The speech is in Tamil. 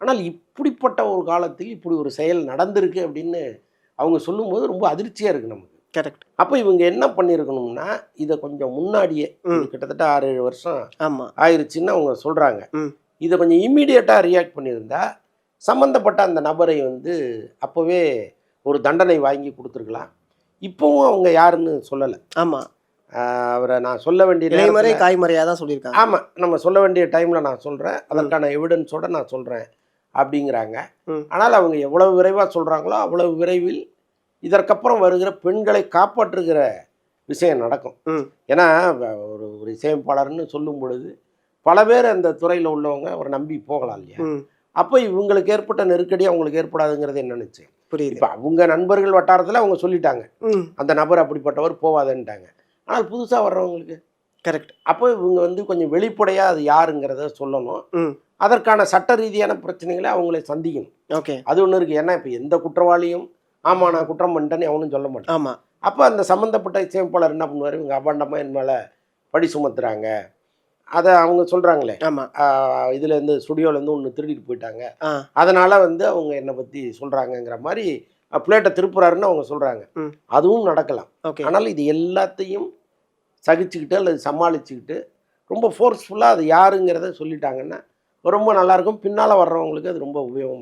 ஆனால் இப்படிப்பட்ட ஒரு காலத்தில் இப்படி ஒரு செயல் நடந்திருக்கு அப்படின்னு அவங்க சொல்லும்போது ரொம்ப அதிர்ச்சியாக இருக்குது நமக்கு. கரெக்ட். அப்போ இவங்க என்ன பண்ணியிருக்கணும்னா, இதை கொஞ்சம் முன்னாடியே கிட்டத்தட்ட 6-7 வருஷம் ஆமாம் ஆயிடுச்சுன்னு அவங்க சொல்கிறாங்க. இதை கொஞ்சம் இம்மீடியட்டாக ரியாக்ட் பண்ணியிருந்தா சம்மந்தப்பட்ட அந்த நபரை வந்து அப்போவே ஒரு தண்டனை வாங்கி கொடுத்துருக்கலாம். இப்போவும் அவங்க யாருன்னு சொல்லலை. ஆமாம், அவரை நான் சொல்ல வேண்டிய இலைமறை காய்மறையாக தான் சொல்லியிருக்காங்க. ஆமாம், நம்ம சொல்ல வேண்டிய டைமில் நான் சொல்கிறேன், அதற்கான எவிடன்ஸோடு நான் சொல்கிறேன் அப்படிங்கிறாங்க. ஆனால் அவங்க எவ்வளவு விரைவாக சொல்கிறாங்களோ அவ்வளவு விரைவில் இதற்கப்புறம் வருகிற பெண்களை காப்பாற்றுகிற விஷயம் நடக்கும். ஏன்னா ஒரு ஒரு இசையமைப்பாளர்னு சொல்லும் பொழுது பல பேர் அந்த துறையில் உள்ளவங்க அவரை நம்பி போகலாம் இல்லையா? அப்போ இவங்களுக்கு ஏற்பட்ட நெருக்கடி அவங்களுக்கு ஏற்படாதுங்கிறது என்ன நிச்சயம்? புரியுது. இப்போ அவங்க நண்பர்கள் வட்டாரத்தில் அவங்க சொல்லிட்டாங்க, அந்த நபர் அப்படிப்பட்டவர் போவாதன்ட்டாங்க. ஆனால் புதுசாக வர்றவங்களுக்கு கரெக்ட். அப்போ இவங்க வந்து கொஞ்சம் வெளிப்படையாக அது யாருங்கிறத சொல்லணும். அதற்கான சட்ட ரீதியான பிரச்சனைகளை அவங்களே சந்திக்கணும். ஓகே, அது ஒன்று இருக்குது. ஏன்னா இப்போ எந்த குற்றவாளியும் ஆமாம் நான் குற்றம் பண்ணிட்டேன்னு அவனும் சொல்ல மாட்டான். ஆமாம், அப்போ அந்த சம்மந்தப்பட்ட இசையமைப்பாளர் என்ன பண்ணுவார், இவங்க அபாண்டமாக என் மேலே பழி சுமத்துறாங்க, அதை அவங்க சொல்கிறாங்களே, ஆமாம், இதுலேருந்து ஸ்டுடியோலேருந்து ஒன்று திருடிட்டு போயிட்டாங்க, அதனால் வந்து அவங்க என்னை பற்றி சொல்கிறாங்கங்கிற மாதிரி பிளேட்டை திருப்புறாருன்னு அவங்க சொல்கிறாங்க. அதுவும் நடக்கலாம். ஆனால் இது எல்லாத்தையும் சகிச்சுக்கிட்டு அல்லது சமாளிச்சுக்கிட்டு ரொம்ப ஃபோர்ஸ்ஃபுல்லாக அது யாருங்கிறத சொல்லிட்டாங்கன்னா ரொம்ப நல்லாயிருக்கும். பின்னால் வர்றவங்களுக்கு அது ரொம்ப உபயோகமாக